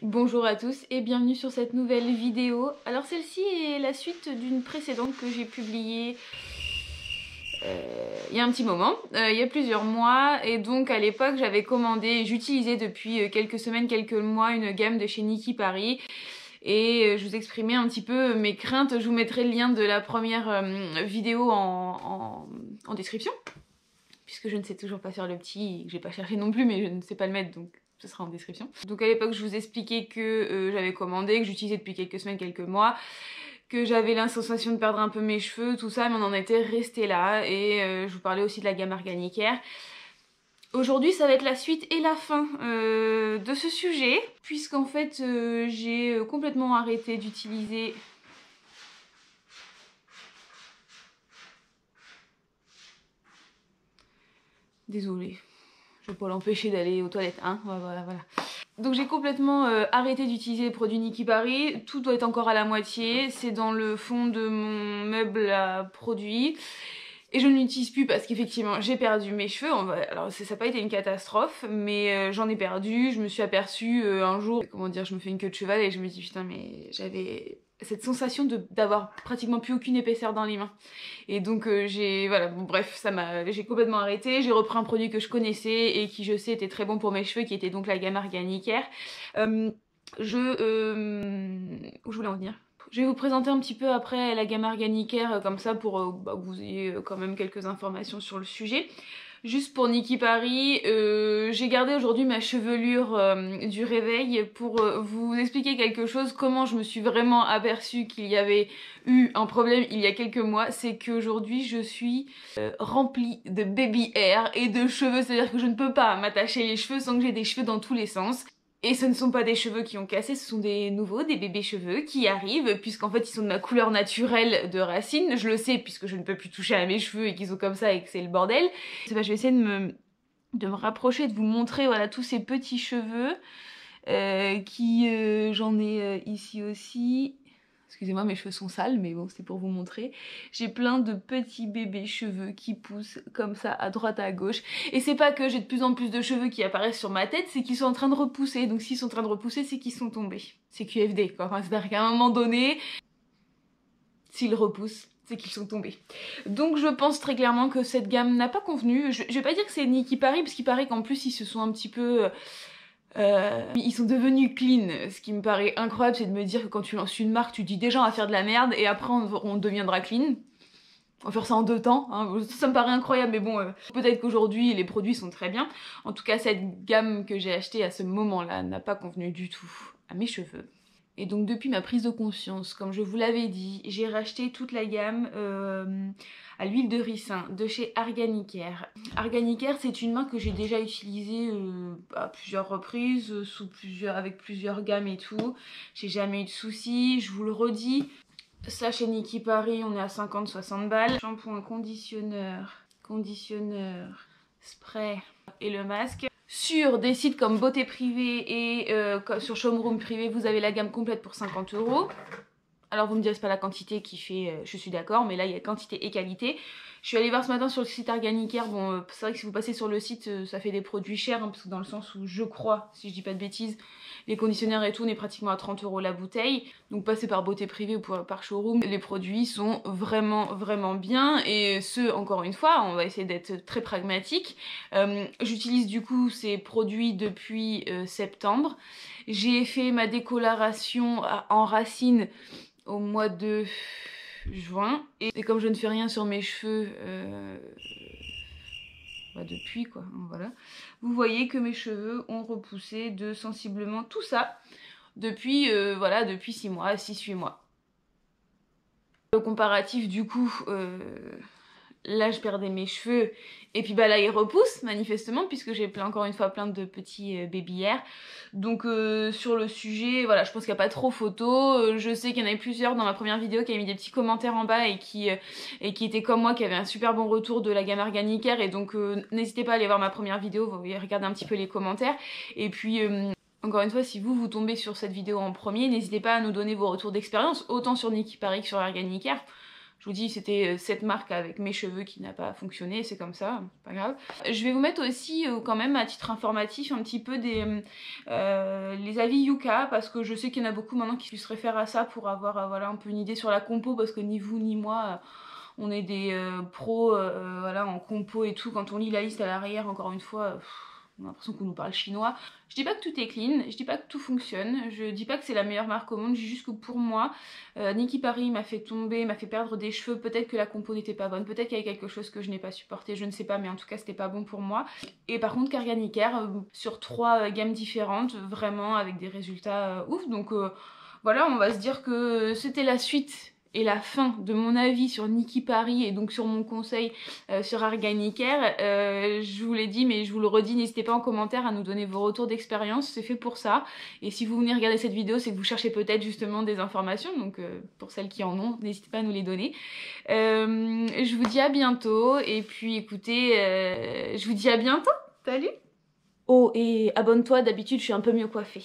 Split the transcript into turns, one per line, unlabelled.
Bonjour à tous et bienvenue sur cette nouvelle vidéo. Alors celle-ci est la suite d'une précédente que j'ai publiée il y a un petit moment, il y a plusieurs mois, et donc à l'époque j'avais commandé et j'utilisais depuis quelques semaines, quelques mois une gamme de chez Nikki Paris. Et je vous exprimais un petit peu mes craintes. Je vous mettrai le lien de la première vidéo en description, puisque je ne sais toujours pas faire le petit et que j'ai pas cherché non plus, mais je ne sais pas le mettre, donc ce sera en description. Donc à l'époque je vous expliquais que j'avais commandé, que j'utilisais depuis quelques semaines, quelques mois, que j'avais la sensation de perdre un peu mes cheveux, tout ça, mais on en était resté là. Et je vous parlais aussi de la gamme Organicare. Aujourd'hui ça va être la suite et la fin de ce sujet, puisqu'en fait j'ai complètement arrêté d'utiliser désolée, je vais pas l'empêcher d'aller aux toilettes, hein, voilà. Donc j'ai complètement arrêté d'utiliser les produits Nikki Paris, tout doit être encore à la moitié, c'est dans le fond de mon meuble à produits. Et je ne l'utilise plus parce qu'effectivement j'ai perdu mes cheveux. Alors ça n'a pas été une catastrophe, mais j'en ai perdu. Je me suis aperçue un jour, comment dire, je me fais une queue de cheval et je me dis putain mais j'avais cette sensation d'avoir pratiquement plus aucune épaisseur dans les mains. Et donc voilà, bon, bref, j'ai complètement arrêté. J'ai repris un produit que je connaissais et qui je sais était très bon pour mes cheveux, qui était donc la gamme Organicare. Où je voulais en venir? Je vais vous présenter un petit peu après la gamme Organicare comme ça pour que vous ayez quand même quelques informations sur le sujet. Juste pour Nikki Paris, j'ai gardé aujourd'hui ma chevelure du réveil pour vous expliquer quelque chose, comment je me suis vraiment aperçue qu'il y avait eu un problème il y a quelques mois. C'est qu'aujourd'hui je suis remplie de baby hair et de cheveux, c'est-à-dire que je ne peux pas m'attacher les cheveux sans que j'ai des cheveux dans tous les sens. Et ce ne sont pas des cheveux qui ont cassé, ce sont des nouveaux, des bébés cheveux qui arrivent, puisqu'en fait ils sont de ma couleur naturelle de racine. Je le sais puisque je ne peux plus toucher à mes cheveux et qu'ils sont comme ça et que c'est le bordel. Je vais essayer de me rapprocher, de vous montrer voilà tous ces petits cheveux j'en ai ici aussi. Excusez-moi, mes cheveux sont sales, mais bon, c'est pour vous montrer. J'ai plein de petits bébés cheveux qui poussent comme ça à droite à gauche. Et c'est pas que j'ai de plus en plus de cheveux qui apparaissent sur ma tête, c'est qu'ils sont en train de repousser. Donc s'ils sont en train de repousser, c'est qu'ils sont tombés. C'est QFD, quoi. Enfin, c'est-à-dire qu'à un moment donné, s'ils repoussent, c'est qu'ils sont tombés. Donc je pense très clairement que cette gamme n'a pas convenu. Je vais pas dire que c'est Nikki Paris, parce qu'il paraît qu'en plus ils se sont un petit peu... ils sont devenus clean. Ce qui me paraît incroyable, c'est de me dire que quand tu lances une marque, tu dis déjà on va faire de la merde et après on deviendra clean. On va faire ça en 2 temps, hein. Ça me paraît incroyable, mais bon, peut-être qu'aujourd'hui les produits sont très bien. En tout cas, cette gamme que j'ai achetée à ce moment-là n'a pas convenu du tout à mes cheveux. Et donc depuis ma prise de conscience, comme je vous l'avais dit, j'ai racheté toute la gamme à l'huile de ricin de chez Organicare. Organicare, c'est une marque que j'ai déjà utilisée à plusieurs reprises, avec plusieurs gammes et tout. J'ai jamais eu de soucis, je vous le redis. Ça chez Nikki Paris, on est à 50-60 balles. Shampoing, conditionneur, spray et le masque. Sur des sites comme Beauté Privée et sur Showroom Privé, vous avez la gamme complète pour 50 €. Alors vous me direz c'est pas la quantité qui fait, je suis d'accord, mais là il y a quantité et qualité. Je suis allée voir ce matin sur le site Organicare, bon c'est vrai que si vous passez sur le site ça fait des produits chers, hein, parce que dans le sens où je crois, si je dis pas de bêtises, les conditionneurs et tout on est pratiquement à 30 € la bouteille. Donc passez par Beauté Privée ou par Showroom, les produits sont vraiment bien. Et encore une fois, on va essayer d'être très pragmatique. J'utilise du coup ces produits depuis septembre. J'ai fait ma décoloration en racine au mois de juin, et comme je ne fais rien sur mes cheveux depuis quoi, voilà, vous voyez que mes cheveux ont repoussé de sensiblement tout ça depuis voilà, depuis 6-8 mois. Le comparatif du coup, là je perdais mes cheveux et puis bah là ils repoussent manifestement, puisque j'ai encore une fois plein de petits baby hair. Donc sur le sujet, voilà, je pense qu'il n'y a pas trop photo. Je sais qu'il y en avait plusieurs dans ma première vidéo qui avaient mis des petits commentaires en bas et qui étaient comme moi, qui avaient un super bon retour de la gamme Organicare. Et donc n'hésitez pas à aller voir ma première vidéo, vous pouvez regarder un petit peu les commentaires. Et puis encore une fois, si vous tombez sur cette vidéo en premier, n'hésitez pas à nous donner vos retours d'expérience, autant sur Nikki Paris que sur Organicare. Je vous dis, c'était cette marque avec mes cheveux qui n'a pas fonctionné, c'est comme ça, pas grave. Je vais vous mettre aussi quand même à titre informatif un petit peu les avis Yuka, parce que je sais qu'il y en a beaucoup maintenant qui se réfèrent à ça pour avoir voilà, un peu une idée sur la compo, parce que ni vous ni moi... on est des pros voilà, en compo et tout. Quand on lit la liste à l'arrière, encore une fois, on a l'impression qu'on nous parle chinois. Je dis pas que tout est clean, je dis pas que tout fonctionne, je dis pas que c'est la meilleure marque au monde, je dis juste que pour moi, Nikki Paris m'a fait tomber, m'a fait perdre des cheveux, peut-être que la compo n'était pas bonne, peut-être qu'il y avait quelque chose que je n'ai pas supporté, je ne sais pas, mais en tout cas c'était pas bon pour moi. Et par contre Kariani Care, sur 3 gammes différentes, vraiment avec des résultats ouf, donc voilà, on va se dire que c'était la suite et la fin de mon avis sur Nikki Paris et donc sur mon conseil sur Kariani Care. Je vous l'ai dit mais je vous le redis, n'hésitez pas en commentaire à nous donner vos retours d'expérience, c'est fait pour ça. Et si vous venez regarder cette vidéo, c'est que vous cherchez peut-être justement des informations, donc pour celles qui en ont, n'hésitez pas à nous les donner. Je vous dis à bientôt et puis écoutez, je vous dis à bientôt, salut. Oh et abonne-toi, d'habitude je suis un peu mieux coiffée.